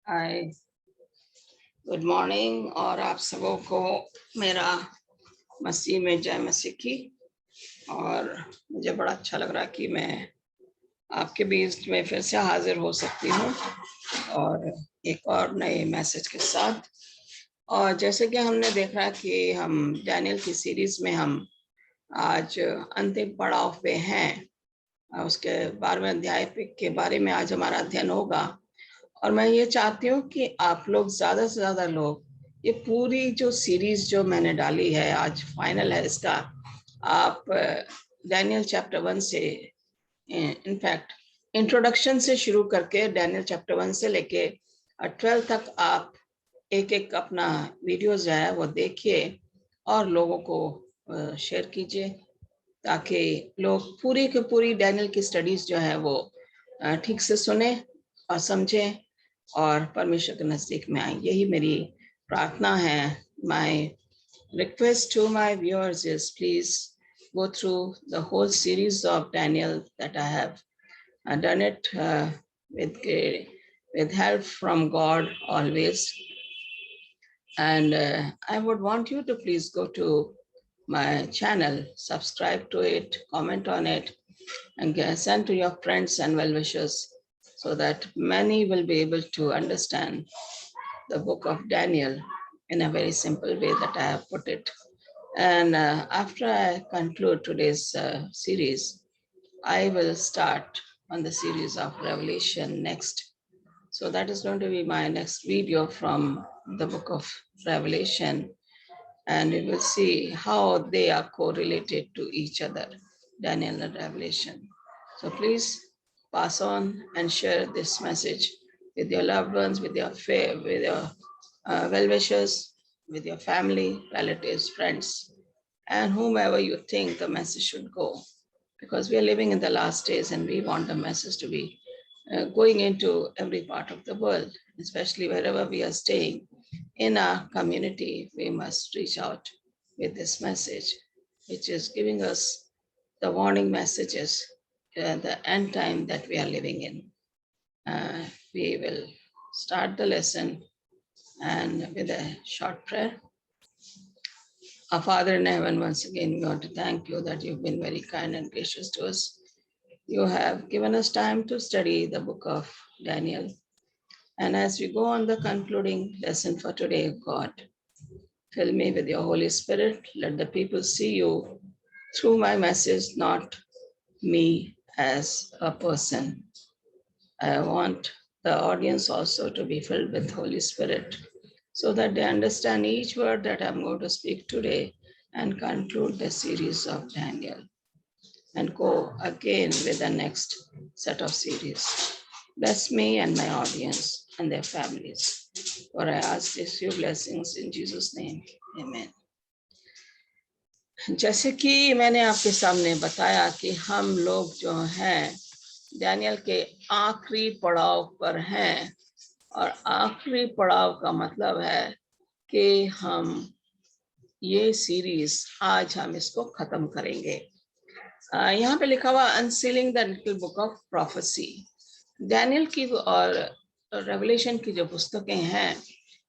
हाय, good morning. और आप सबों को मेरा मसीह में जय मसीह की। और मुझे बड़ा अच्छा लग रहा कि मैं आपके बीच में फिर से हाजिर हो सकती हूँ और एक और नए मैसेज के साथ। और जैसे कि हमने देखा कि हम डैनियल की सीरीज में हम आज अंतिम पड़ाव पे हैं। उसके 12वें अध्याय के बारे में आज हमारा अध्ययन होगा। और मैं ये चाहती हूँ कि आप लोग ज़्यादा से ज़्यादा लोग ये पूरी जो सीरीज जो मैंने डाली है, आज फाइनल है इसका, आप डैनियल चैप्टर 1 से, इनफैक्ट इंट्रोडक्शन से शुरू करके डैनियल चैप्टर 1 से लेके 12 तक आप एक एक अपना वीडियोस जो है वो देखिए और लोगों को शेयर कीजिए, ताकि लोग पूरी की पूरी डैनियल की स्टडीज जो है वो ठीक से सुने और समझें और परमेश्वर के नजदीक में आए। यही मेरी प्रार्थना है। My request to my viewers is please go through the whole series of Daniel that I have done it with help from God always. And I would want you to please go to my channel, subscribe to it, comment on it, and send to your friends and well-wishers so that many will be able to understand the book of Daniel in a very simple way that I have put it. And after I conclude today's series, I will start on the series of Revelation next. So that is going to be my next video from the book of Revelation. And we will see how they are correlated to each other, Daniel and Revelation. So please pass on and share this message with your loved ones, with your well-wishers, with your family, relatives, friends, and whomever you think the message should go. Because we are living in the last days and we want the message to be going into every part of the world, especially wherever we are staying. In our community, we must reach out with this message, which is giving us the warning messages, the end time that we are living in. We will start the lesson and with a short prayer. Our Father in heaven, once again, we want to thank you that you've been very kind and gracious to us. You have given us time to study the book of Daniel. And as we go on the concluding lesson for today, God, fill me with your Holy Spirit. Let the people see you through my message, not me as a person. I want the audience also to be filled with Holy Spirit so that they understand each word that I'm going to speak today and conclude the series of Daniel and go again with the next set of series. Bless me and my audience and their families. For I ask these few blessings in Jesus' name. Amen. जैसे कि मैंने आपके सामने बताया कि हम लोग जो हैं डैनियल के आखिरी पड़ाव पर हैं, और आखिरी पड़ाव का मतलब है कि हम ये सीरीज आज हम इसको खत्म करेंगे। यहाँ पे लिखा हुआ unsealing the little book of prophecy. Daniel की और रेवलेशन की जो पुस्तकें हैं,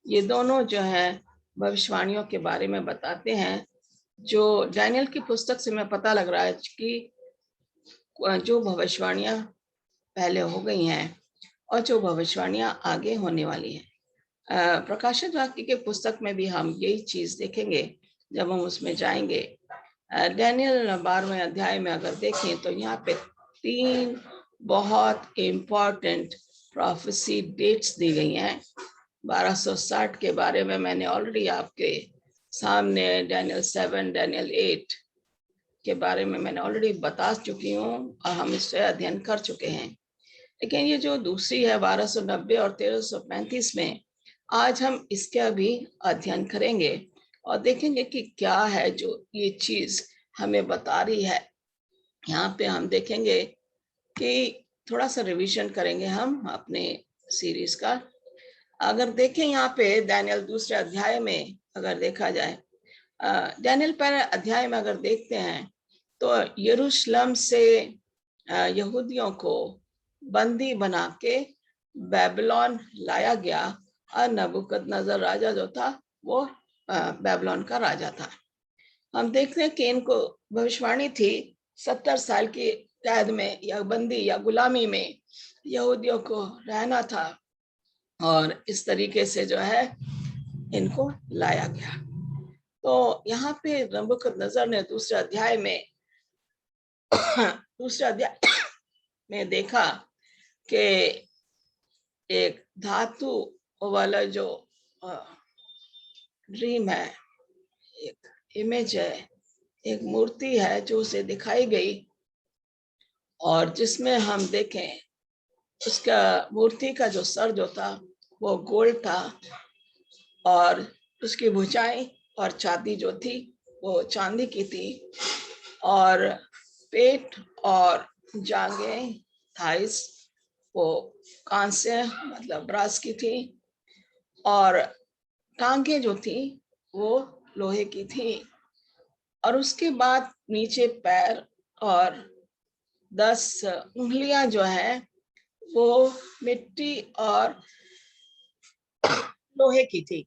ये दोनों जो हैं भविष्यवाणियों के बारे में बताते हैं। जो डैनियल की पुस्तक से मैं पता लग रहा है कि जो भविष्यवाणियां पहले हो गई हैं और जो भविष्यवाणियां आगे होने वाली हैं। प्रकाशित वाक्य के पुस्तक में भी हम यही चीज देखेंगे जब हम उसमें जाएंगे। डैनियल 12वें अध्याय में अगर देखें तो यहाँ पे 3 बहुत इम्पोर्टेंट प्रोफेसी डेट्स दी गई हैं। 1260 के बारे में मैंने ऑलरेडी आपके सामने डैनियल 7, डैनियल 8 के बारे में मैंने ऑलरेडी बता चुकी हूँ और हम इससे अध्ययन कर चुके हैं। लेकिन ये जो दूसरी है 1290 और 1335 में, आज हम इसका भी अध्ययन करेंगे और देखेंगे कि क्या है जो ये चीज हमें बता रही है। यहाँ पे हम देखेंगे कि थोड़ा सा रिवीजन करेंगे हम अपने सीरीज का। अगर देखें यहाँ पे डैनियल दूसरे अध्याय में अगर देखा जाए, डैनियल पहले अध्याय में अगर देखते हैं तो यरूशलेम से यहूदियों को बंदी बना के बेबीलोन लाया गया और नबूकदनेस्सर राजा जो था वो बेबीलोन का राजा था। हम देखते हैं कि इनको भविष्यवाणी थी 70 साल की कैद में या बंदी या गुलामी में यहूदियों को रहना था, और इस तरीके से जो है इनको लाया गया। तो यहाँ पे नबूकदनेस्सर ने दूसरे अध्याय में देखा कि एक धातु वाला जो ड्रीम है, एक इमेज है, एक मूर्ति है जो उसे दिखाई गई, और जिसमें हम देखें उसका मूर्ति का जो सर जो था वो गोल्ड था, और उसकी भुजाएं और छाती जो थी वो चांदी की थी, और पेट और जांघें थाइस वो कांस्य मतलब ब्रास की थी, और टांगे जो थी वो लोहे की थी, और उसके बाद नीचे पैर और 10 उंगलियां जो है वो मिट्टी और लोहे की थी।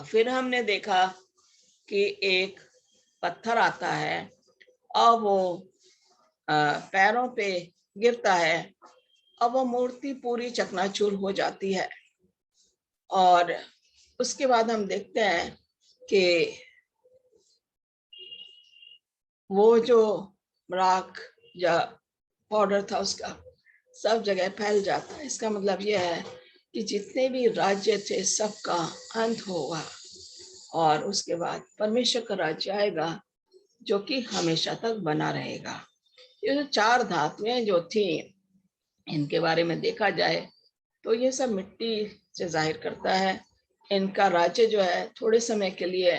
फिर हमने देखा कि एक पत्थर आता है और वो पैरों पे गिरता है, और वो मूर्ति पूरी चकनाचूर हो जाती है। और उसके बाद हम देखते हैं कि वो जो राख या पाउडर था उसका सब जगह फैल जाता है। इसका मतलब यह है कि जितने भी राज्य थे सबका अंत होगा, और उसके बाद परमेश्वर का राज्य आएगा जो कि हमेशा तक बना रहेगा। ये जो 4 धातुएं जो थी इनके बारे में देखा जाए तो ये सब मिट्टी से जाहिर करता है। इनका राज्य जो है थोड़े समय के लिए,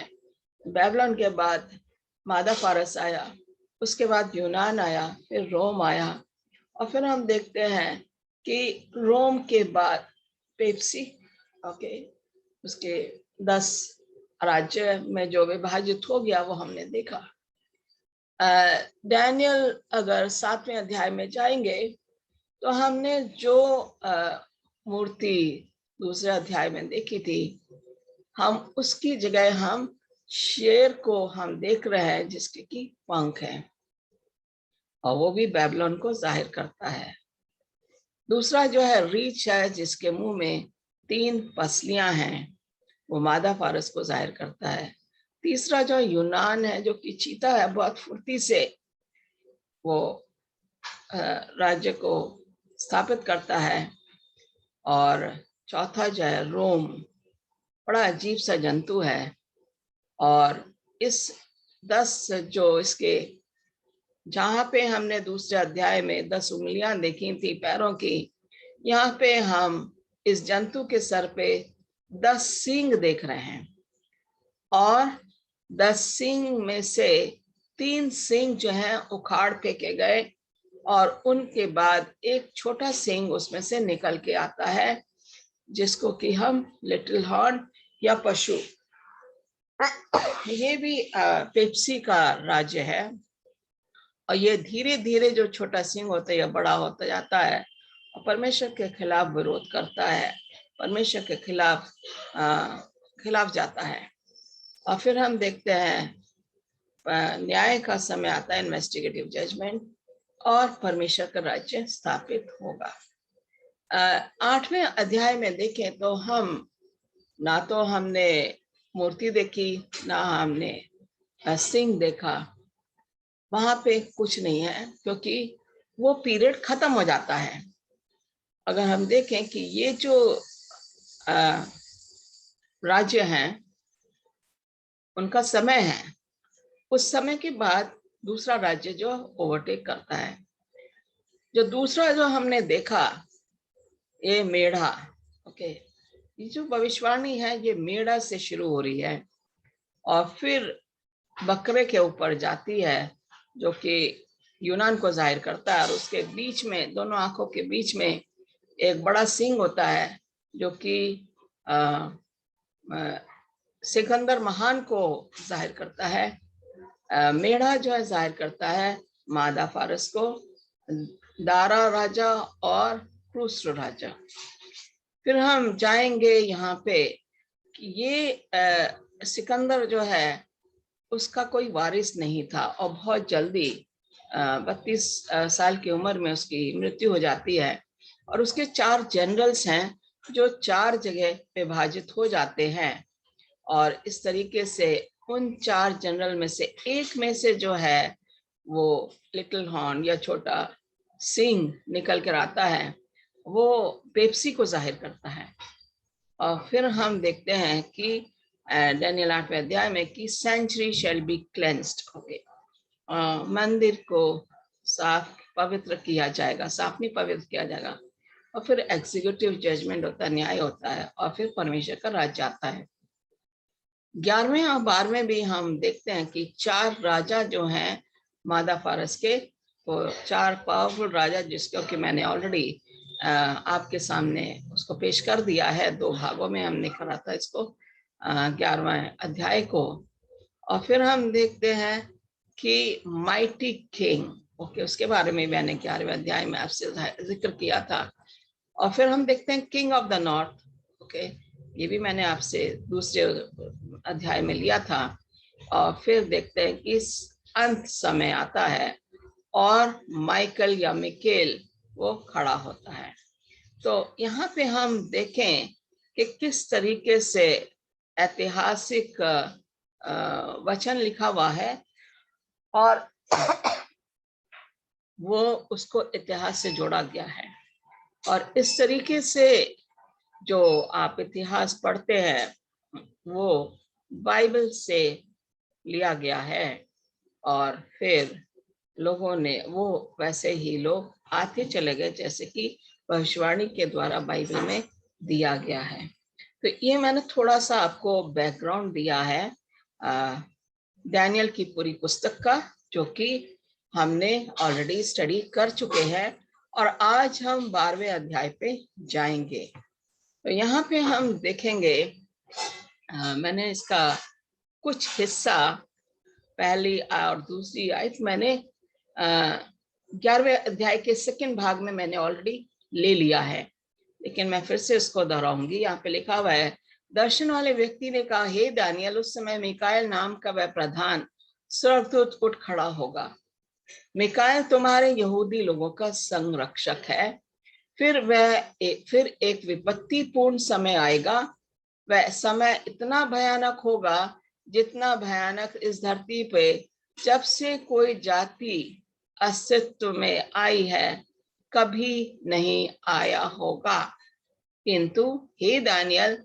बेबीलोन के बाद मादा फारस आया, उसके बाद यूनान आया, फिर रोम आया, और फिर हम देखते हैं कि रोम के बाद पेप्सी, ओके, उसके 10 राज्य में जो विभाजित हो गया वो हमने देखा। डैनियल अगर 7वें अध्याय में जाएंगे तो हमने जो मूर्ति दूसरे अध्याय में देखी थी, हम उसकी जगह हम शेर को हम देख रहे हैं जिसके की पंख है, और वो भी बेबीलोन को जाहिर करता है। दूसरा जो है रीछ है जिसके मुंह में 3 पसलियां हैं, वो मादा फारस को जाहिर करता है। तीसरा जो यूनान है जो कि चीता है, बहुत फुर्ती से वो राज्य को स्थापित करता है। और चौथा जो है रोम, बड़ा अजीब सा जंतु है, और इस 10 जो इसके जहाँ पे हमने दूसरे अध्याय में 10 उंगलियां देखी थी पैरों की, यहाँ पे हम इस जंतु के सर पे 10 सींग देख रहे हैं, और 10 सींग में से 3 सींग जो हैं उखाड़ फेंके गए, और उनके बाद एक छोटा सींग उसमें से निकल के आता है जिसको कि हम लिटिल हॉर्न या पशु, ये भी पेप्सी का राज्य है। और ये धीरे धीरे जो छोटा सिंह होता है या बड़ा होता जाता है और परमेश्वर के खिलाफ विरोध करता है, परमेश्वर के खिलाफ जाता है। और फिर हम देखते हैं न्याय का समय आता है, इन्वेस्टिगेटिव जजमेंट, और परमेश्वर का राज्य स्थापित होगा। 8वें अध्याय में देखें तो हम ना तो हमने मूर्ति देखी ना हमने सिंह देखा, वहां पे कुछ नहीं है क्योंकि वो पीरियड खत्म हो जाता है। अगर हम देखें कि ये जो राज्य हैं उनका समय है, उस समय के बाद दूसरा राज्य जो ओवरटेक करता है। जो दूसरा जो हमने देखा ये मेढ़ा, ओके, ये जो भविष्यवाणी है ये मेढ़ा से शुरू हो रही है और फिर बकरे के ऊपर जाती है जो कि यूनान को जाहिर करता है, और उसके बीच में दोनों आंखों के बीच में एक बड़ा सिंह होता है जो कि सिकंदर महान को जाहिर करता है। मेढ़ा जो है जाहिर करता है मादा फारस को, दारा राजा और क्रूस राजा। फिर हम जाएंगे यहाँ पे कि ये सिकंदर जो है उसका कोई वारिस नहीं था और बहुत जल्दी 32 साल की उम्र में उसकी मृत्यु हो जाती है और उसके 4 जनरल्स हैं जो 4 जगह विभाजित हो जाते हैं और इस तरीके से उन 4 जनरल में से एक में से जो है वो लिटिल हॉर्न या छोटा सिंह निकल कर आता है, वो पेप्सी को जाहिर करता है। और फिर हम देखते हैं कि डैनियल 8वें अध्याय में कि sanctuary shall be cleansed, okay, मंदिर को साफ पवित्र किया जाएगा, साफ नहीं पवित्र किया जाएगा। और फिर एग्जीक्यूटिव जजमेंट होता है, न्याय होता है और फिर परमेश्वर का राज्य आता है। 11वें और 12वें भी हम देखते हैं कि 4 राजा जो हैं मादा फारस के, तो 4 पावरफुल राजा जिसको कि मैंने ऑलरेडी आपके सामने उसको पेश कर दिया है। 2 भागों में हमने करा था इसको 11वें अध्याय को। और फिर हम देखते हैं कि माइटी किंग, ओके, उसके बारे में मैंने 11वें अध्याय में आपसे जिक्र किया था। और फिर हम देखते हैं king of the north, okay, ये भी मैंने आपसे दूसरे अध्याय में लिया था। और फिर देखते हैं कि अंत समय आता है और माइकल या मिकेल वो खड़ा होता है। तो यहाँ पे हम देखें कि किस तरीके से ऐतिहासिक वचन लिखा हुआ है और वो उसको इतिहास से जोड़ा गया है। और इस तरीके से जो आप इतिहास पढ़ते हैं वो बाइबल से लिया गया है और फिर लोगों ने वो वैसे ही लोग आते चले गए जैसे कि भविष्यवाणी के द्वारा बाइबल में दिया गया है। तो ये मैंने थोड़ा सा आपको बैकग्राउंड दिया है डैनियल की पूरी पुस्तक का, जो कि हमने ऑलरेडी स्टडी कर चुके हैं और आज हम 12वें अध्याय पे जाएंगे। तो यहाँ पे हम देखेंगे मैंने इसका कुछ हिस्सा पहली और दूसरी आयत मैंने 11वें अध्याय के सेकंड भाग में मैंने ऑलरेडी ले लिया है, लेकिन मैं फिर से इसको दोहराऊंगी। यहाँ पे लिखा हुआ है, दर्शन वाले व्यक्ति ने कहा, हे दानियल, उस समय मिकाएल नाम का वह प्रधान स्वर्गदूत उठ खड़ा होगा। मिकाएल तुम्हारे यहूदी लोगों का संरक्षक है। फिर एक विपत्तिपूर्ण समय आएगा, वह समय इतना भयानक होगा जितना भयानक इस धरती पे जब से कोई जाति अस्तित्व में आई है कभी नहीं आया होगा। किंतु हे दानियल,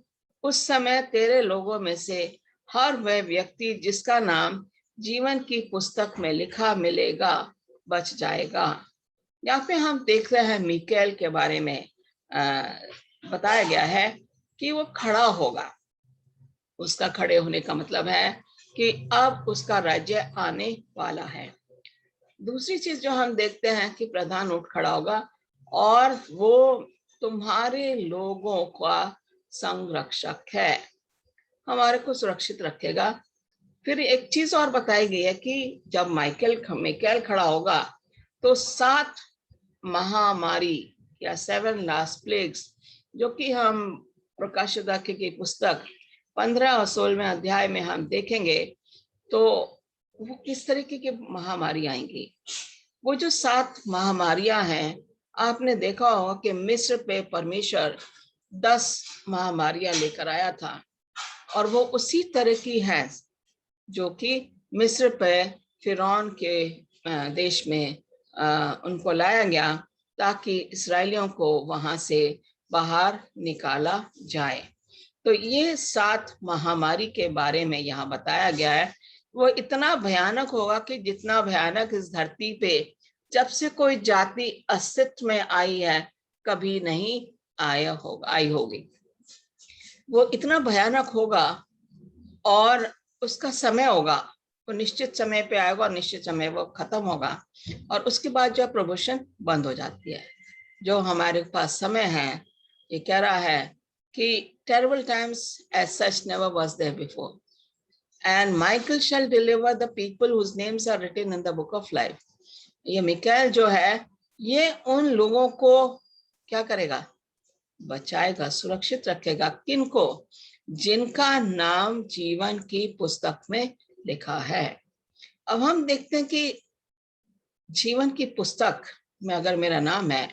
उस समय तेरे लोगों में से हर वह व्यक्ति जिसका नाम जीवन की पुस्तक में लिखा मिलेगा बच जाएगा। यहाँ पे हम देख रहे हैं मिकाएल के बारे में बताया गया है कि वो खड़ा होगा। उसका खड़े होने का मतलब है कि अब उसका राज्य आने वाला है। दूसरी चीज जो हम देखते हैं कि प्रधान उठ खड़ा होगा और वो तुम्हारे लोगों का संरक्षक है, हमारे को सुरक्षित रखेगा। फिर एक चीज और बताई गई है कि जब मिकाएल खड़ा होगा तो 7 महामारी या 7 लास्ट प्लेग्स, जो कि हम प्रकाशित वाक्य की पुस्तक 15 और 16वें अध्याय में हम देखेंगे, तो वो किस तरीके की महामारी आएंगी। वो जो 7 महामारियां हैं, आपने देखा होगा कि मिस्र पे परमेश्वर 10 महामारियां लेकर आया था और वो उसी तरह की है जो कि मिस्र पे फिरौन के देश में उनको लाया गया ताकि इस्राएलियों को वहां से बाहर निकाला जाए। तो ये 7 महामारी के बारे में यहाँ बताया गया है। वो इतना भयानक होगा कि जितना भयानक इस धरती पे जब से कोई जाति अस्तित्व में आई है कभी नहीं आई होगी। वो इतना भयानक होगा और उसका समय होगा, वो निश्चित समय पे आएगा और निश्चित समय वो खत्म होगा और उसके बाद जो प्रमोशन बंद हो जाती है। जो हमारे पास समय है, ये कह रहा है कि terrible times as such never was there before, and Michael shall deliver the people whose names are written in the book of life. ये मिकाएल जो है ये उन लोगों को क्या करेगा? बचाएगा, सुरक्षित रखेगा। किनको? जिनका नाम जीवन की पुस्तक में लिखा है। अब हम देखते हैं कि जीवन की पुस्तक में अगर मेरा नाम है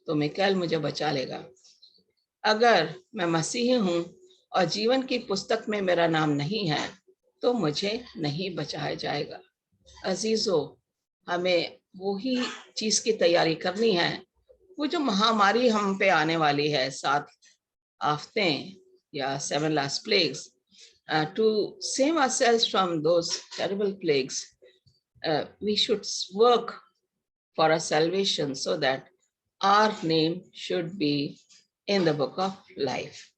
तो मिकाएल मुझे बचा लेगा। अगर मैं मसीही हूं और जीवन की पुस्तक में मेरा नाम नहीं है तो मुझे नहीं बचाया जाएगा। अजीजों, हमें वही चीज की तैयारी करनी है। वो जो महामारी हम पे आने वाली है, 7 आफतें या 7 last plagues, to save ourselves from those terrible plagues, we should work for our salvation so that our name should be in the book of life.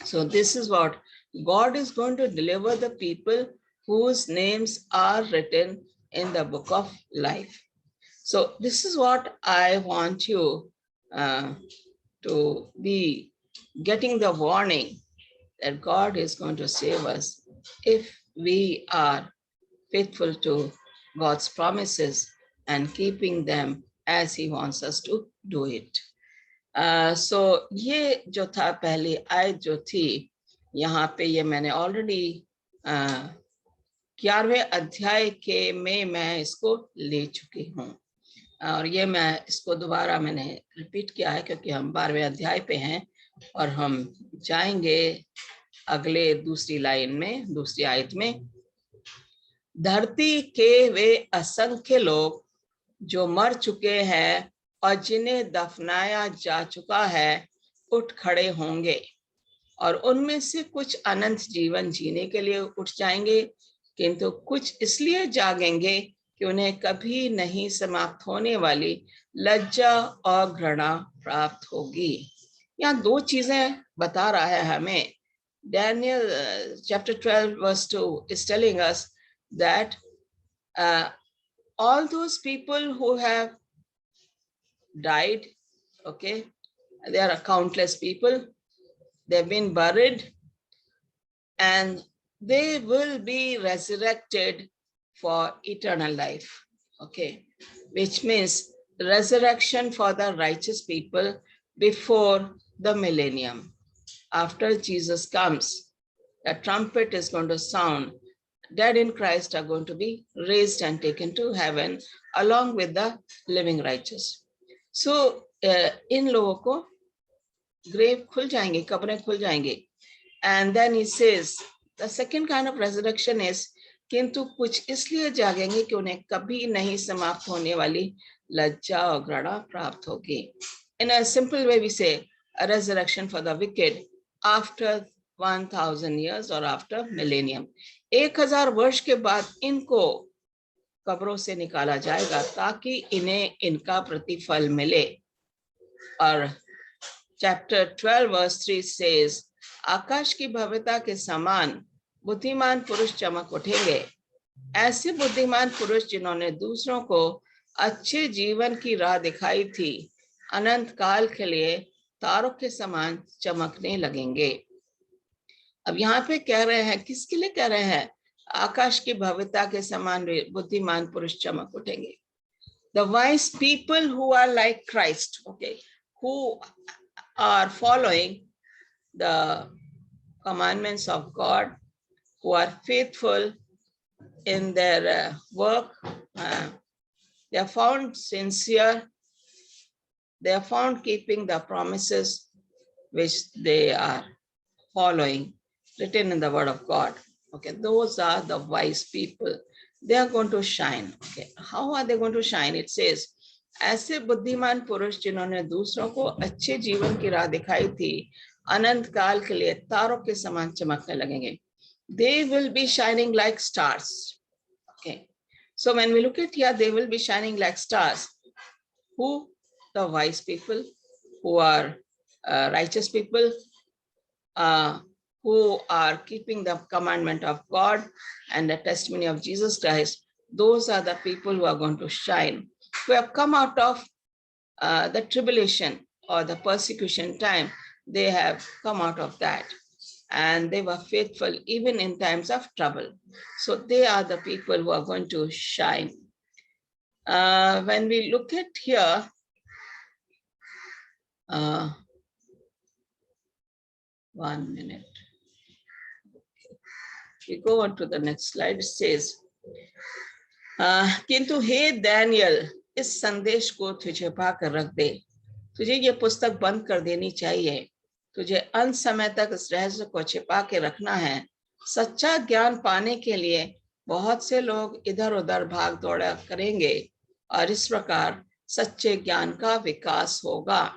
So this is what God is going to deliver, the people whose names are written in the book of life. So this is what I want you to be getting the warning that God is going to save us if we are faithful to God's promises and keeping them as He wants us to do it. So ये जो था, पहली आयत जो थी यहाँ पे, ये मैंने ऑलरेडी 11वें अध्याय के में मैं इसको ले चुकी हूँ और ये मैं इसको दोबारा मैंने रिपीट किया है क्योंकि हम 12वें अध्याय पे हैं और हम जाएंगे अगले दूसरी लाइन में, दूसरी आयत में। धरती के वे असंख्य लोग जो मर चुके हैं और जिन्हें दफनाया जा चुका है उठ खड़े होंगे और उनमें से कुछ अनंत जीवन जीने के लिए उठ जाएंगे, किंतु कुछ इसलिए जागेंगे कि उन्हें कभी नहीं समाप्त होने वाली लज्जा और घृणा प्राप्त होगी। यहाँ 2 चीजें बता रहा है हमें। Daniel chapter 12 verse 2 is telling us that all those people who have died, okay, there are countless people, they've been buried and they will be resurrected for eternal life, okay, which means resurrection for the righteous people before the millennium. After Jesus comes, a trumpet is going to sound. Dead in Christ are going to be raised and taken to heaven along with the living righteous. So इन लोगों को grave खुल जाएंगे, कब्रें खुल जाएंगे. And then he says the second kind of resurrection is किंतु कुछ इसलिए जागेंगे कि उन्हें कभी नहीं समाप्त होने वाली लज्जा और घृणा प्राप्त होगी. In a simple way we say a resurrection for the wicked after 1000 years or after millennium. 1000 वर्ष के बाद इनको कब्रों से निकाला जाएगा ताकि इन्हें इनका प्रतिफल मिले. और chapter 12 verse 3 says आकाश की भव्यता के समान बुद्धिमान पुरुष चमक उठेंगे. ऐसे बुद्धिमान पुरुष जिन्होंने दूसरों को अच्छे जीवन की राह दिखाई थी, अनंत काल के लिए तारों के समान चमकने लगेंगे. अब यहाँ पे कह रहे हैं, किसके लिए कह रहे हैं? आकाश की भव्यता के समान बुद्धिमान पुरुष चमक उठेंगे. The wise people who are like Christ, okay, who are following the commandments of God, who are faithful in their work, they are found sincere, they are found keeping the promises which they are following, written in the word of God. Okay, those are the wise people. They are going to shine. Okay, how are they going to shine? It says, ऐसे बुद्धिमान पुरुष जिन्होंने दूसरों को अच्छे जीवन की राह दिखाई थी, अनंत काल के लिए तारों के समान चमकने लगेंगे. They will be shining like stars. Okay, so when we look at here, they will be shining like stars. Who? The wise people, who are righteous people, who are keeping the commandment of God and the testimony of Jesus Christ. Those are the people who are going to shine, who have come out of the tribulation or the persecution time. They have come out of that and they were faithful even in times of trouble. So they are the people who are going to shine. When we look at here, 1 minute. We go on to the next slide. It says, किंतु हे Daniel, इस संदेश को तुझे छिपा कर रख दे। तुझे ये पुस्तक बंद कर देनी चाहिए। तुझे अंत समय तक इस रहस्य को छिपा के रखना है। सच्चा ज्ञान पाने के लिए बहुत से लोग इधर उधर भाग दौड़ा करेंगे और इस प्रकार सच्चे ज्ञान का विकास होगा।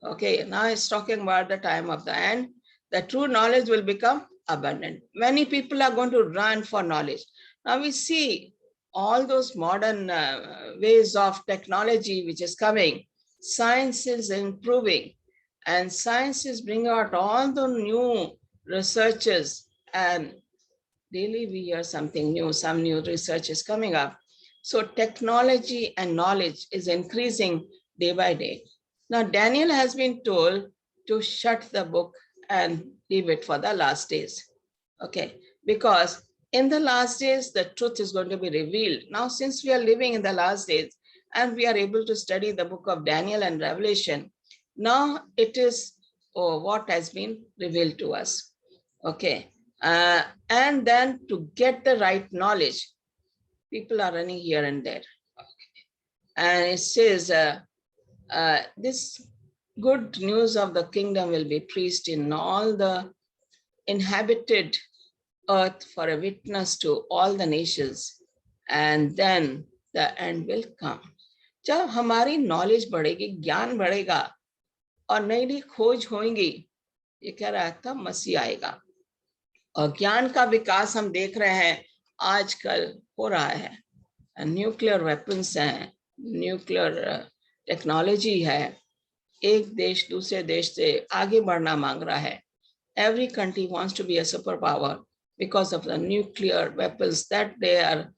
Okay, now it's talking about the time of the end. The true knowledge will become abundant. Many people are going to run for knowledge. Now we see all those modern ways of technology which is coming. Science is improving and science is bringing out all the new researches, and daily we hear something new, some new research is coming up. So technology and knowledge is increasing day by day. Now, Daniel has been told to shut the book and leave it for the last days. Okay, because in the last days, the truth is going to be revealed. Now, since we are living in the last days and we are able to study the book of Daniel and Revelation, now it is what has been revealed to us. Okay, and then to get the right knowledge, people are running here and there. Okay. And it says, this good news of the kingdom will be preached in all the inhabited earth for a witness to all the nations, and then the end will come. जब हमारी knowledge बढ़ेगी, ज्ञान बढ़ेगा और नई नई खोज होंगी, ये कह रहा था मसीह आएगा। और ज्ञान का विकास हम देख रहे हैं आजकल हो रहा है। न्यूक्लियर वेपन्स हैं, न्यूक्लियर टेक्नोलॉजी है, एक देश दूसरे देश से आगे बढ़ना मांग रहा है। Every country wants to be a superpower because of the nuclear weapons that they are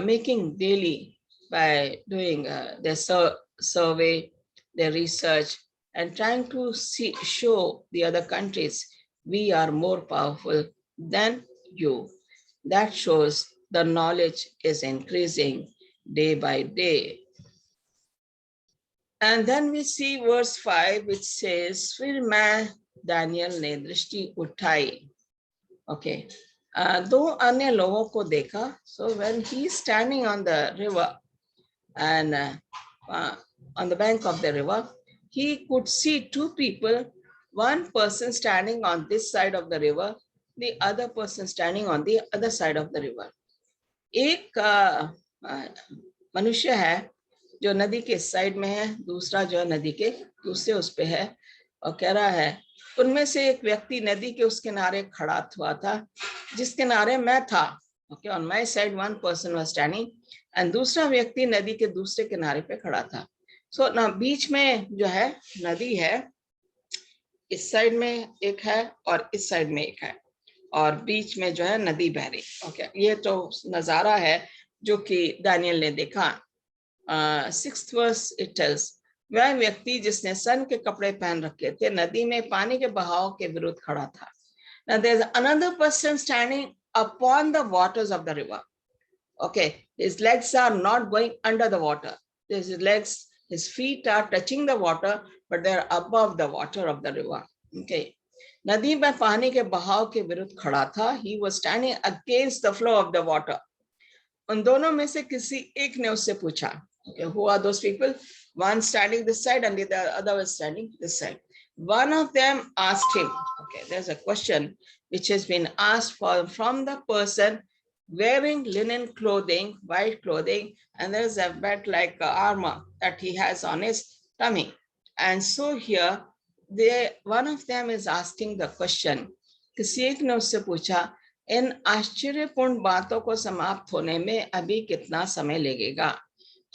making daily by doing their survey, their research, and trying to show the other countries we are more powerful than you. That shows the knowledge is increasing day by day. And then we see verse 5, which says, फिर मैं Daniel ने दृष्टि उठाई. Okay, दो अन्य लोगों को देखा. So when he is standing on the river and on the bank of the river, he could see two people, one person standing on this side of the river, the other person standing on the other side of the river. एक मनुष्य है जो नदी के side में है, दूसरा जो नदी के दूसरे उस पे है, और कह रहा है उनमें से एक व्यक्ति नदी के उस किनारे खड़ा हुआ था जिस किनारे मैं था. Okay, on my side one person was standing and दूसरा व्यक्ति नदी के दूसरे किनारे पे खड़ा था. सो ना बीच में जो है नदी है, इस साइड में एक है और इस साइड में एक है, और बीच में जो है नदी बह रही. ओके, ये तो नजारा है जो कि दानियल ने देखा. 6th verse it tells, वह व्यक्ति जिसने सन के कपड़े पहन रखे थे नदी में पानी के बहाव के विरुद्ध खड़ा था. Now there's another person standing upon the waters of the river. Okay, his legs are not going under the water. His legs, his feet are touching the water, but they're above the water of the river. Okay, नदी में पानी के बहाव के विरुद्ध खड़ा था. He was standing against the flow of the water. उन दोनों में से किसी एक ने उससे पूछा, okay, who are those people? One standing this side and the other was standing this side. One of them asked him, okay, there's a question which has been asked from the person wearing linen clothing, white clothing, and there's a bit like armor that he has on his tummy. And so here, one of them is asking the question, किसी एक ने उससे पूछा, इन आश्चर्यपूर्ण बातों को समाप्त होने में अभी कितना समय लगेगा?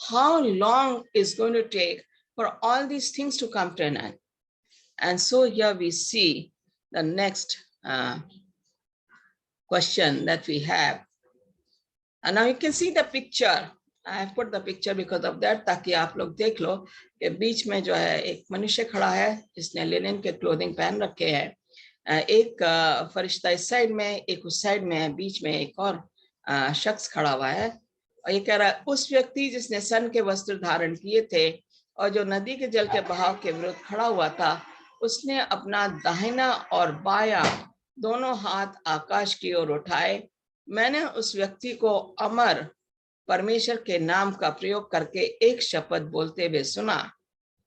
How long is going to take for all these things to come to an end? And so here we see the next question that we have. And now you can see the picture. I have put the picture because of that, ताकि आप लोग देख लो कि बीच में जो है एक मनुष्य खड़ा है जिसने लिनन के क्लोथिंग पहन रखे हैं. एक फरिश्ता इस साइड में, एक उस साइड में है, बीच में एक और शख्स खड़ा हुआ है. और ये कह रहा है उस व्यक्ति जिसने सन के वस्त्र धारण किए थे और जो नदी के जल के बहाव के विरुद्ध खड़ा हुआ था उसने अपना दाहिना और बायां दोनों हाथ आकाश की ओर उठाए। मैंने उस व्यक्ति को अमर परमेश्वर के नाम का प्रयोग करके एक शपथ बोलते हुए सुना।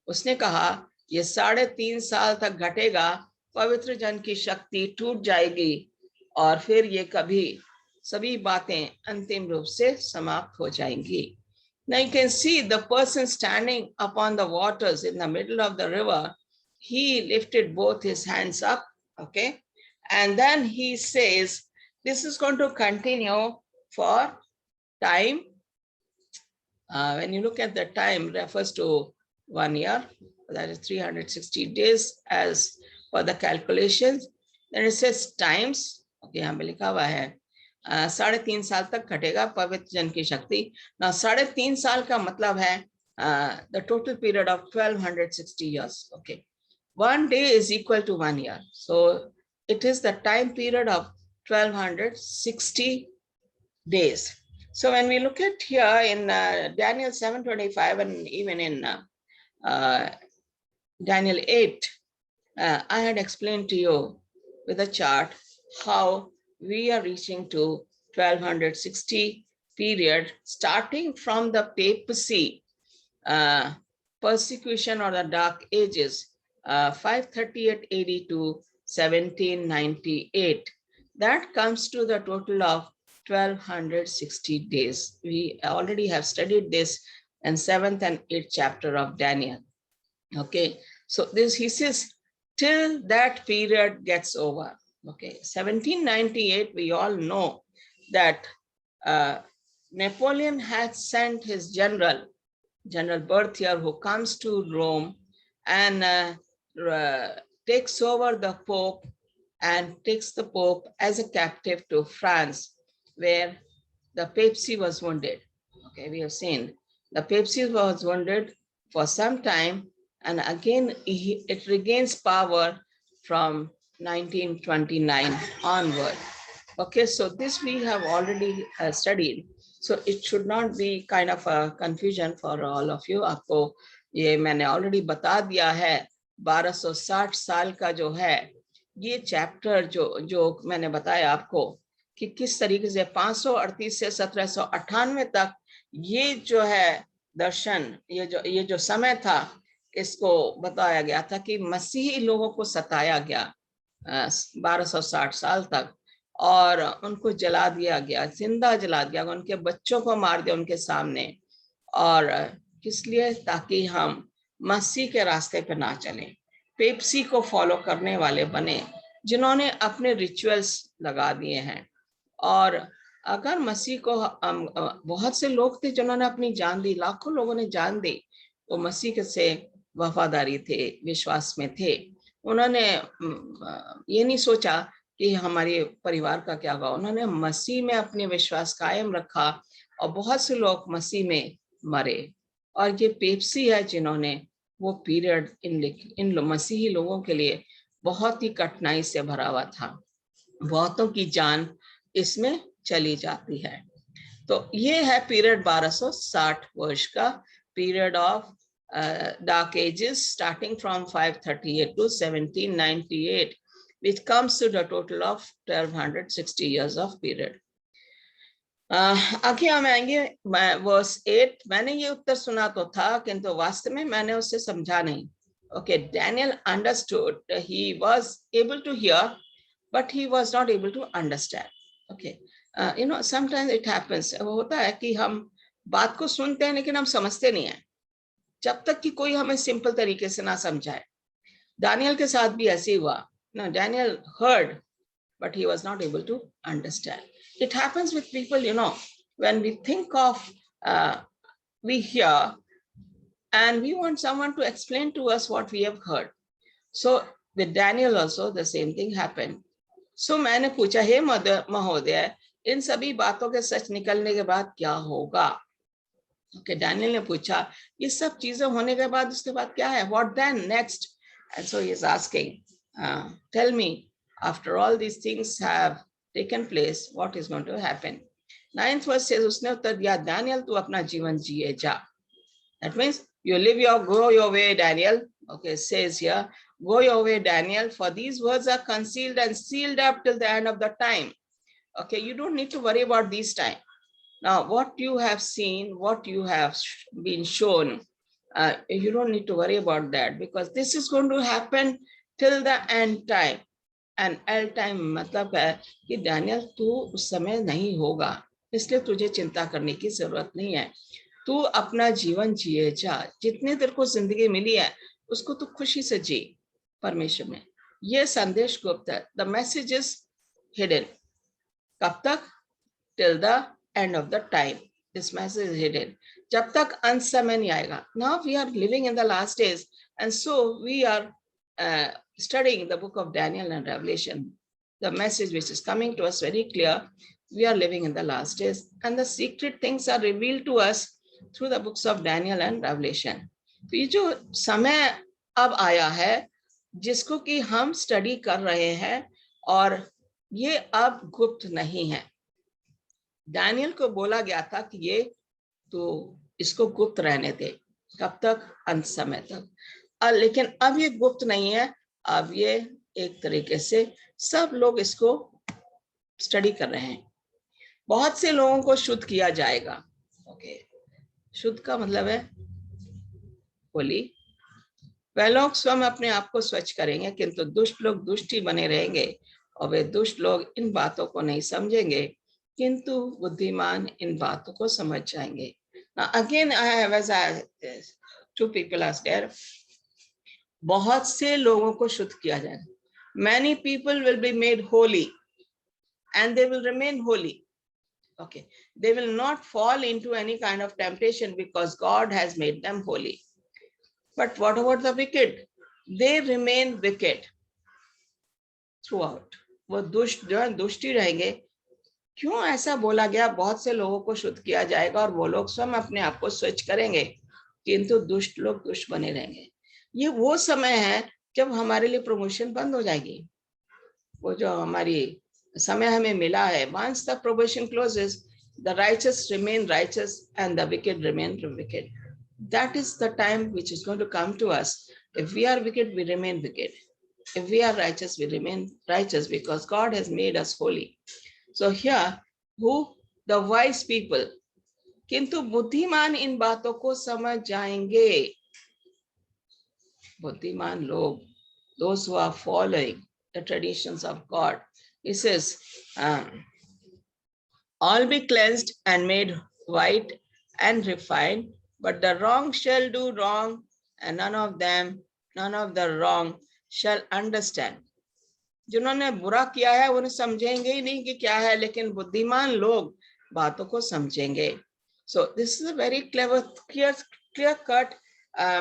उसने कहा, ये 3.5 साल तक घटेगा, पवित्र जन की शक्ति टूट जाएगी और फिर ये कभी सभी बातें अंतिम रूप से समाप्त हो जाएंगी। Now you can see the person standing upon the waters in the middle of the river. He lifted both his hands up, okay? And then he says, this is going to continue for time. When you look at the time, refers to 1 year, that is 360 days as per the calculations. Then it says times, okay, यहाँ पे लिखा हुआ है 3.5 साल तक घटेगा पवित्र जन की शक्ति। ना 3.5 साल का मतलब है the total period of 1260 years. Okay, 1 day is equal to 1 year, so it is the time period of 1260 days. So when we look at here in Daniel 7:25 and even in Daniel 8, I had explained to you with a chart how we are reaching to 1260 period, starting from the papacy persecution or the dark ages, 538 AD to 1798. That comes to the total of 1260 days. We already have studied this in 7th and 8th chapter of Daniel. Okay, so this he says till that period gets over. Okay, 1798, we all know that Napoleon had sent his General Berthier, who comes to Rome and takes over the Pope and takes the Pope as a captive to France, where the papacy was wounded. Okay, we have seen the papacy was wounded for some time, and again it regains power from 1929 onward. Okay, so this we have already studied, so it should not be kind of a confusion for all of you. आपको ये मैंने already बता दिया है। 1260 साल का जो है ये चैप्टर जो मैंने बताया आपको कि किस तरीके से 538 से 1798 तक ये जो है दर्शन, ये जो समय था, इसको बताया गया था कि मसीही लोगों को सताया गया 1260 साल तक, और उनको जला दिया गया, जिंदा जला दिया, उनके बच्चों को मार दिया उनके सामने। और किस लिए? ताकि हम मसीह के रास्ते पे ना चलें, पेप्सी को फॉलो करने वाले बने, जिन्होंने अपने रिचुअल्स लगा दिए हैं। और अगर मसीह को बहुत से लोग थे जिन्होंने अपनी जान दी, लाखों लोगों ने जान दी, वो मसीह के से वफादारी थे, विश्वास में थे। उन्होंने ये नहीं सोचा कि हमारे परिवार का क्या होगा, उन्होंने मसीह में अपने विश्वास कायम रखा और बहुत से लोग मसीह में मरे। और ये पेप्सी है जिन्होंने वो पीरियड इन मसीही लोगों के लिए बहुत ही कठिनाई से भरा हुआ था, बहुतों की जान इसमें चली जाती है। तो ये है पीरियड 1260 वर्ष का, period of dark ages starting from 538 to 1798, which comes to the total of 1260 years of period. आगे हम आएंगे वर्स 8। मैंने ये उत्तर सुना तो था, किंतु वास्तव में मैंने उसे समझा नहीं। Okay, Daniel understood, he was able to hear, but he was not able to understand. Okay, you know, sometimes it happens, वो होता है कि हम बात को सुनते हैं लेकिन हम समझते नहीं हैं, जब तक कि कोई हमें सिंपल तरीके से ना समझाए। दानियल के साथ भी ऐसे हुआ ना, Daniel heard but he was not able to understand. It happens with people, you know, when we think of we hear and we want someone to explain to us what we have heard. So with Daniel also the same thing happened. So मैंने पूछा, हे महोदय, इन सभी बातों के सच निकलने के बाद क्या होगा? Okay, Daniel ने पूछा, ये सब चीजें होने के बाद उसके बाद क्या है? What then next? And so he is asking, tell me, after all these things have taken place, what is going to happen? 9th verse says, उसने उत्तर दिया, Daniel, तू अपना जीवन जिए जा. That means You go your way, Daniel. Okay, says here, go your way, Daniel, for these words are concealed and sealed up till the end of the time. Okay, you don't need to worry about this time. Now, what you have seen, what you have been shown, you don't need to worry about that, because this is going to happen till the end time. And end time मतलब है कि Daniel तू उस समय नहीं होगा, इसलिए तुझे चिंता करने की जरूरत नहीं है। तू अपना जीवन जिए जा, जितने देर को जिंदगी मिली है उसको तू खुशी से जी परमेश्वर में। ये संदेश गुप्त है। The message is hidden. कब तक? Till the end of the time this message is hidden, जब तक अंत समय नहीं आएगा। Now we are living in the last days and so we are studying the book of Daniel and Revelation. The message which is coming to us very clear, we are living in the last days and the secret things are revealed to us through the books of Daniel and Revelation. तो ये जो समय अब आया है जिसको कि हम स्टडी कर रहे हैं, और ये अब गुप्त नहीं है। डैनियल को बोला गया था कि ये तो इसको गुप्त रहने दे, कब तक? अंत समय तक। लेकिन अब ये गुप्त नहीं है, अब ये एक तरीके से सब लोग इसको स्टडी कर रहे हैं। बहुत से लोगों को शुद्ध किया जाएगा। ओके, शुद्ध का मतलब है होली। वह लोग स्वयं अपने आप को स्वच्छ करेंगे, किंतु दुष्ट लोग दुष्ट ही बने रहेंगे, और वे दुष्ट लोग इन बातों को नहीं समझेंगे, किंतु बुद्धिमान इन बातों को समझ जाएंगे। Now again I have as two people are there. बहुत से लोगों को शुद्ध किया जाएगा। Many people will be made holy and they will remain holy. Okay, they will not fall into any kind of temptation because God has made them holy. But what about the wicked? They remain wicked throughout. वो दुष्ट जो है दुष्ट ही रहेंगे। क्यों ऐसा बोला गया? बहुत से लोगों को शुद्ध किया जाएगा और वो लोग स्वयं अपने आप को स्वच्छ करेंगे, किंतु दुष्ट लोग दुष्ट बने रहेंगे। ये वो समय है जब हमारे लिए प्रमोशन बंद हो जाएगी। वो जो हमारी समय हमें मिला है, once the probation closes, the righteous remain righteous and the wicked remain wicked. That is the time which is going to come to us. If we are wicked, we remain wicked. If we are righteous, we remain righteous because God has made us holy. So here, who? The wise people. किंतु बुद्धिमान इन बातों को समझ जाएंगे। बुद्धिमान लोग, those who are following the traditions of God. It says, all be cleansed and made white and refined, but the wrong shall do wrong, and none of the wrong shall understand. जिन्होंने बुरा किया है उन्हें समझेंगे ही नहीं कि क्या है, लेकिन बुद्धिमान लोग बातों को समझेंगे। So this is a very clever, clear cut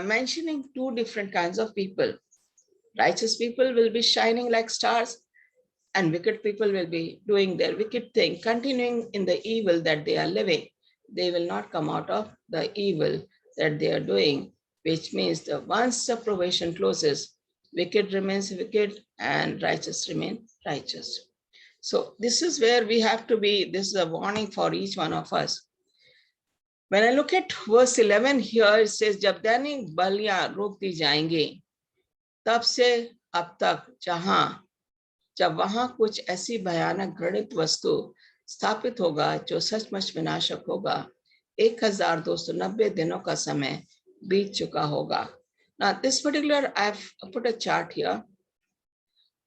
mentioning two different kinds of people. Righteous people will be shining like stars, and wicked people will be doing their wicked thing, continuing in the evil that they are living. They will not come out of the evil that they are doing, which means that once the probation closes, wicked remains wicked and righteous remain righteous. So this is where we have to be. This is a warning for each one of us. When I look at verse 11 here, it says, जब दैनिक बलियां रोक दी जाएंगी, तब से अब तक जब वहां कुछ ऐसी भयानक घृणित वस्तु स्थापित होगा जो सचमुच विनाशक होगा, 1290 दिनों का समय बीत चुका होगा। Now this particular I've put a chart here.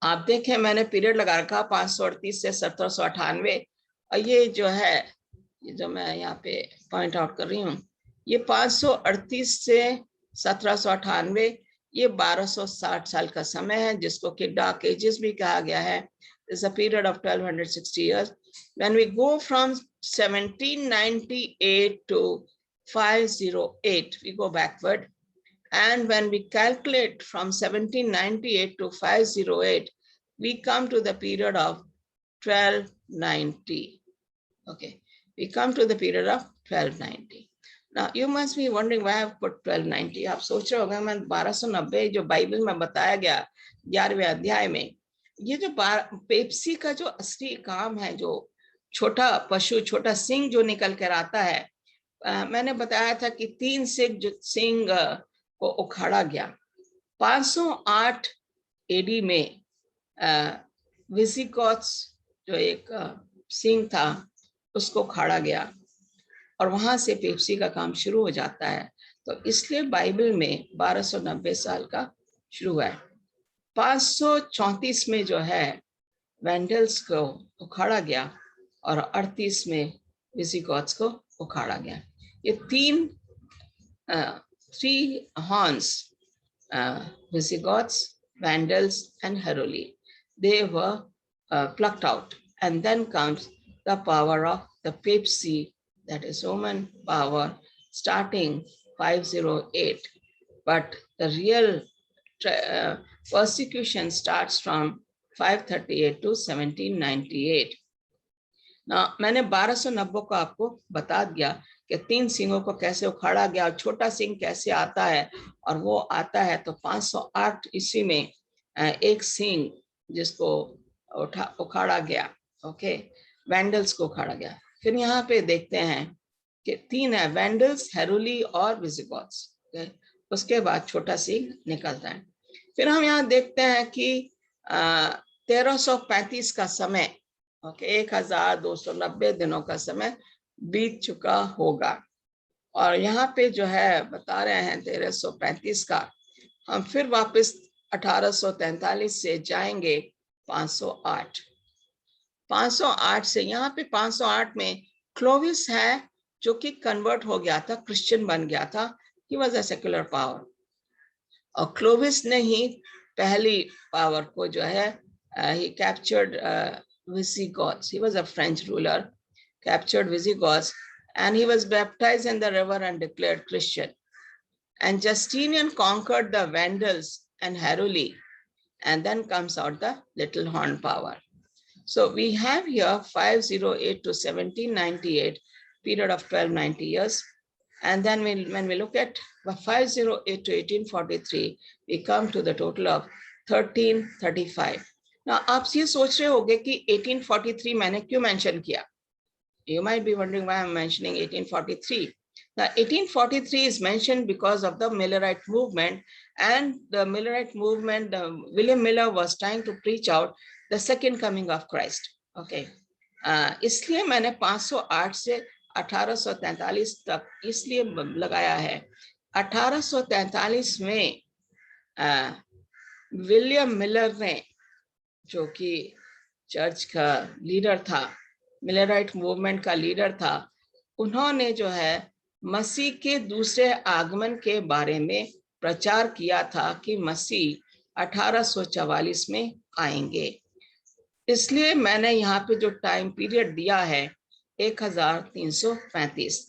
आप देखें मैंने पीरियड लगा रखा 538 से 1798, और ये जो है, ये जो मैं यहाँ पे पॉइंट आउट कर रही हूँ, ये 538 से 1798, ये 1260 साल का समय है, जिसको कि डार्क एजेस भी कहा गया है। It's a period of 1260 years. When we go from 1798 to 508, we go backward. And when we calculate from 1798 to 508, we come to the period of 1290. Okay, we come to the period of 1290. Now you must be wondering why I've put 1290. आप सोच रहे होंगे मैं 1290 जो Bible में बताया गया 11वें अध्याय में, ये जो पेप्सी का जो असली काम है, जो छोटा पशु, छोटा सिंह जो निकल कर आता है, मैंने बताया था कि 3 सिंह को उखाड़ा गया। 508 एडी में विसिगॉथ्स जो एक सिंह था उसको उखाड़ा गया और वहां से पेप्सी का काम शुरू हो जाता है। तो इसलिए बाइबल में 1290 साल का शुरू हुआ है। 534 में जो है वेंडल्स को उखाड़ा गया और 38 में विसिगॉथ्स को उखाड़ा गया। ये three horns, Visigoths, Vandals, and Heruli, they were plucked out. And then comes the power of the papacy, that is Roman power, starting 508. But the real persecution starts from 538 to 1798. Now, मैंने 1290 को आपको बता दिया कि 3 सिंहों को कैसे उखाड़ा गया और छोटा सिंह कैसे आता है। और वो आता है तो 508 ईस्वी में एक सिंह जिसको उखाड़ा गया, ओके, वेंडल्स को उखाड़ा गया। फिर यहाँ पे देखते हैं कि 3 है, वेंडल्स, हेरुली और विसिगॉथ्स। उसके बाद छोटा सिंह निकलता है। फिर हम यहाँ देखते हैं कि 1335 का समय, ओके, 1290 दिनों का समय बीत चुका होगा। और यहाँ पे जो है बता रहे हैं 1335 का। हम फिर वापस 1843 से जाएंगे 508। 508 से यहाँ पे 508 में क्लोविस है जो कि कन्वर्ट हो गया था, क्रिश्चियन बन गया था। He was a secular power. और क्लोविस ने ही पहली पावर को जो है he captured Visigoths. He was a French ruler, captured Visigoths, and he was baptized in the river and declared Christian. And Justinian conquered the Vandals and Heruli, and then comes out the Little Horn power. So we have here 508 to 1798, period of 1290 years. And then when we look at 508 to 1843, we come to the total of 1335. Now, आप ये सोच रहे होंगे कि 1843 मैंने क्यों mention किया? You might be wondering why I'm mentioning 1843. Now, 1843 is mentioned because of the Millerite movement, and the Millerite movement, William Miller was trying to preach out the second coming of Christ. Okay, इसलिए मैंने 508 से 1843 तक इसलिए लगाया है। 1843 में William Miller ने, जो कि चर्च का लीडर था, मिलराइट मूवमेंट का लीडर था, उन्होंने जो है मसीह के दूसरे आगमन के बारे में प्रचार किया था कि मसीह 1844 में आएंगे। इसलिए मैंने यहाँ पे जो टाइम पीरियड दिया है 1335।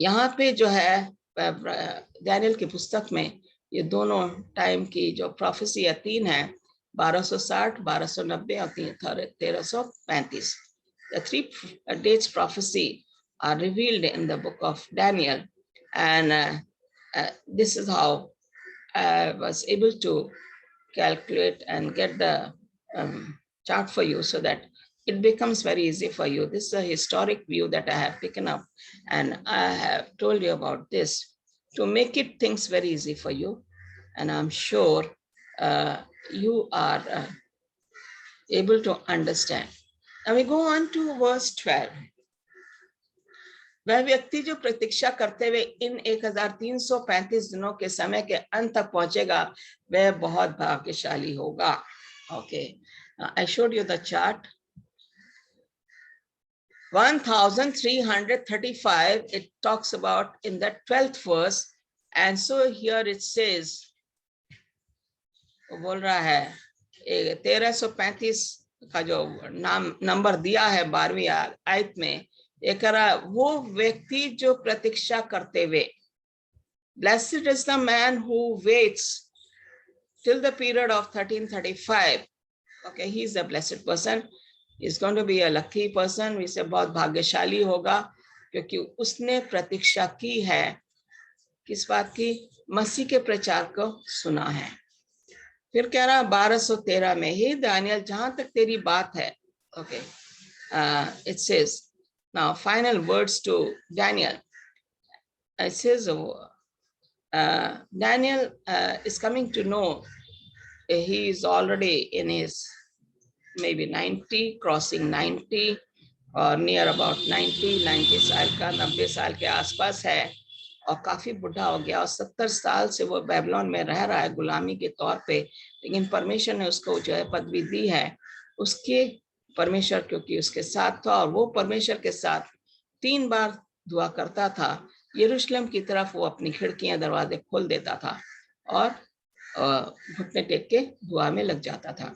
यहाँ पे जो है दानियल की पुस्तक में ये दोनों टाइम की जो प्रोफेसी है 3 है, 1260, 1290 और 1335. The 3 dates prophecy are revealed in the book of Daniel, and this is how I was able to calculate and get the chart for you so that it becomes very easy for you. This is a historic view that I have taken up, and I have told you about this to make it things very easy for you. And I'm sure you are able to understand. Now we go on to verse 12. वह व्यक्ति जो प्रतीक्षा करते हुए इन 1335 दिनों के समय के अंत तक पहुंचेगा, वह बहुत भाग्यशाली होगा. Okay, I showed you the chart. 1335, it talks about in the 12th verse, and so here it says, बोल रहा है 1335 का जो नंबर दिया है 12वीं आयत में, एक वो व्यक्ति जो प्रतीक्षा करते हुए, blessed is the man who waits till the period of 1335. Okay, he is a blessed person. Is going to be a lucky person. इसे बहुत भाग्यशाली होगा क्योंकि उसने प्रतीक्षा की है किस बात की? मसीह के प्रचार को सुना है. फिर कह रहा 1213 में, ही दानियल जहां तक तेरी बात है, okay, it says Now, final words to Daniel. It says, Daniel is coming to know he is already in his maybe 90, crossing 90 और नियर अबाउट 90 साल का, 90 साल के आसपास है और काफी बुढ़ा हो गया और 70 साल से वो बेबीलोन में रह रहा है गुलामी के तौर पे। लेकिन परमेश्वर ने उसको जो है पदवी दी है, उसके परमेश्वर क्योंकि उसके साथ था और वो परमेश्वर के साथ 3 बार दुआ करता था। यरूशलेम की तरफ वो अपनी खिड़कियां दरवाजे खोल देता था और घुटने टेक के दुआ में लग जाता था।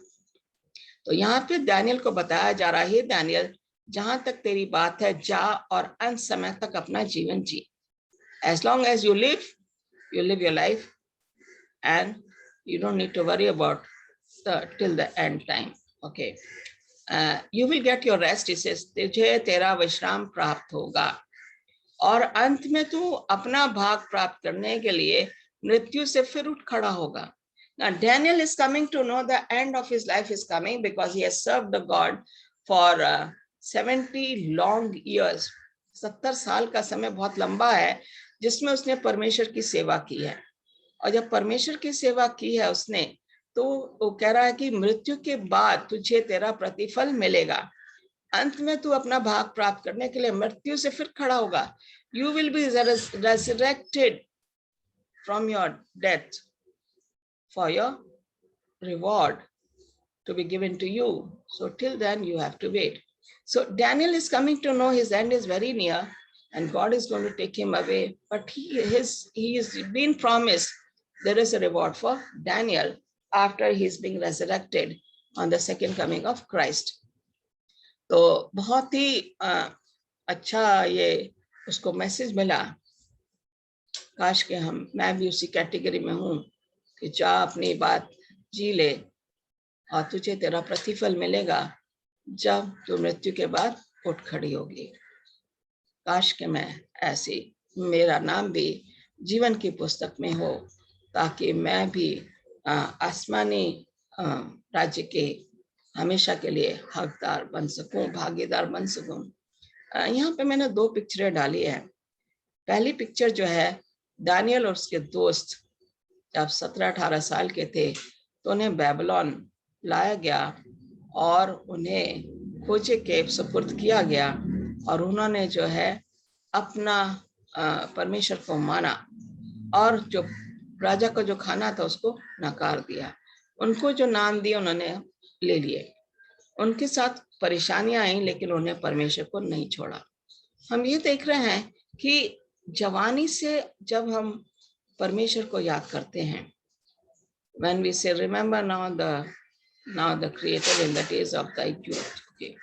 तो यहाँ पे दानियल को बताया जा रहा है, दानियल जहां तक तेरी बात है जा और अंत समय तक अपना जीवन जी। As long as you live your life and you don't need to worry about till the end time. Okay. You will get your rest. It says तुझे तेरा विश्राम प्राप्त होगा और अंत में तू अपना भाग प्राप्त करने के लिए मृत्यु से फिर उठ खड़ा होगा। Now Daniel is coming to know the end of his life is coming because he has served the God for 70 long years. 70 साल का समय बहुत लंबा है जिसमें उसने परमेश्वर की सेवा की है। और जब परमेश्वर की सेवा की है उसने, तो वो कह रहा है कि मृत्यु के बाद तुझे तेरा प्रतिफल मिलेगा। अंत में तू अपना भाग प्राप्त करने के लिए मृत्यु से फिर खड़ा होगा। You will be resurrected from your death for your reward to be given to you. So till then you have to wait. So Daniel is coming to know his end is very near and God is going to take him away. But he is being promised there is a reward for Daniel after he's being resurrected on the second coming of Christ. तो बहुत ही अच्छा ये उसको message मिला। काश के मैं भी उसी कैटेगरी में हूँ कि जा अपनी बात जी ले और तुझे तेरा प्रतिफल मिलेगा जब तू मृत्यु के बाद उठ खड़ी होगी। काश के मैं ऐसी, मेरा नाम भी जीवन की पुस्तक में हो ताकि मैं भी आसमानी राज्य के हमेशा के लिए हकदार बन सकूं, भागीदार बन सकूं। यहाँ पे मैंने 2 पिक्चरें डाली है। पहली पिक्चर जो है दानियल और उसके दोस्त जब 17-18 साल के थे तो उन्हें बेबीलोन लाया गया और उन्हें खोजे के सुपुर्द किया गया और उन्होंने जो है अपना परमेश्वर को माना और जो राजा का जो खाना था उसको नकार दिया। उनको जो नाम दिए उन्होंने ले लिए। उनके साथ परेशानियां आई लेकिन उन्हें परमेश्वर को नहीं छोड़ा। हम ये देख रहे हैं कि जवानी से जब हम परमेश्वर को याद करते हैं, when we say remember now the creator in the days of thy youth, okay,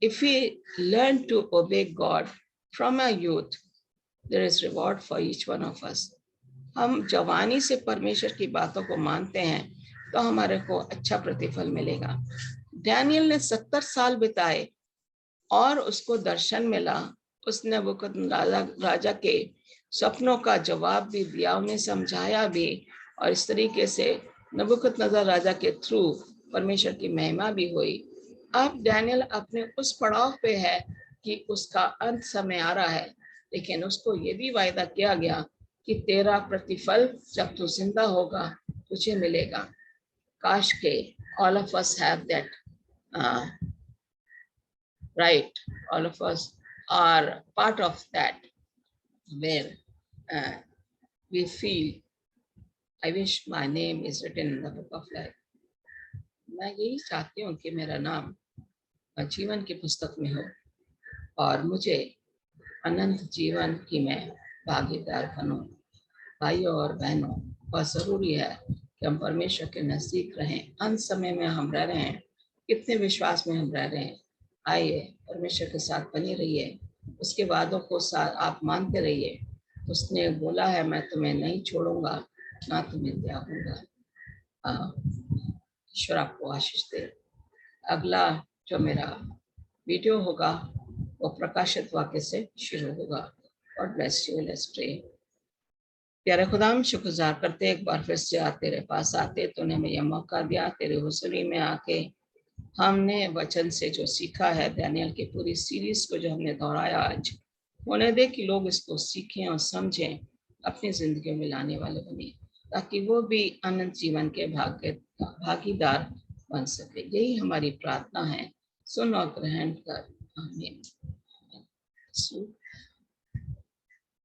if we learn to obey God from our youth, there is reward for each one of us. हम जवानी से परमेश्वर की बातों को मानते हैं तो हमारे को अच्छा प्रतिफल मिलेगा। डैनियल ने 70 साल बिताए और उसको दर्शन मिला। उसने राजा के सपनों का जवाब भी दिया, उन्हें समझाया भी और इस तरीके से नबूकदनेस्सर राजा के थ्रू परमेश्वर की महिमा भी हुई। अब डैनियल अपने उस पड़ाव पे है कि उसका अंत समय आ रहा है, लेकिन उसको ये भी वायदा किया गया कि तेरा प्रतिफल जब तू जिंदा होगा तुझे मिलेगा। काश के all of us have that right, all of us are part of that where we feel I wish my name is written in the book of life. मैं यही चाहती हूँ कि मेरा नाम जीवन की पुस्तक में हो और मुझे अनंत जीवन की मैं भागीदार बनूं। भाइयों और बहनों, बहुत जरूरी है कि हम परमेश्वर के नजदीक रहें। अंत समय में हम रह रहे हैं, कितने विश्वास में हम रह रहे हैं। आइए परमेश्वर के साथ बने रहिए, उसके वादों को आप मानते रहिए। उसने बोला है मैं तुम्हें नहीं छोड़ूंगा ना तुम्हें त्यागूंगा। ईश्वर आपको आशीष दे। अगला जो मेरा वीडियो होगा वो प्रकाशित वाक्य से शुरू होगा। God bless you. Let's pray. प्यारे खुदाम, शुक्रगुजार करते एक बार फिर से तेरे पास आते तूने हमें यह मौका दिया तेरे हुजूरी में आके हमने वचन से जो सीखा है, दानियल की पूरी सीरीज को जो हमने दोहराया आज, होने दे कि लोग इसको सीखें और समझें, अपनी जिंदगी में लाने वाले बने, ताकि वो भी अनंत जीवन के भागीदार बन सके। यही हमारी प्रार्थना है। सुन और ग्रहण कर। आमीन।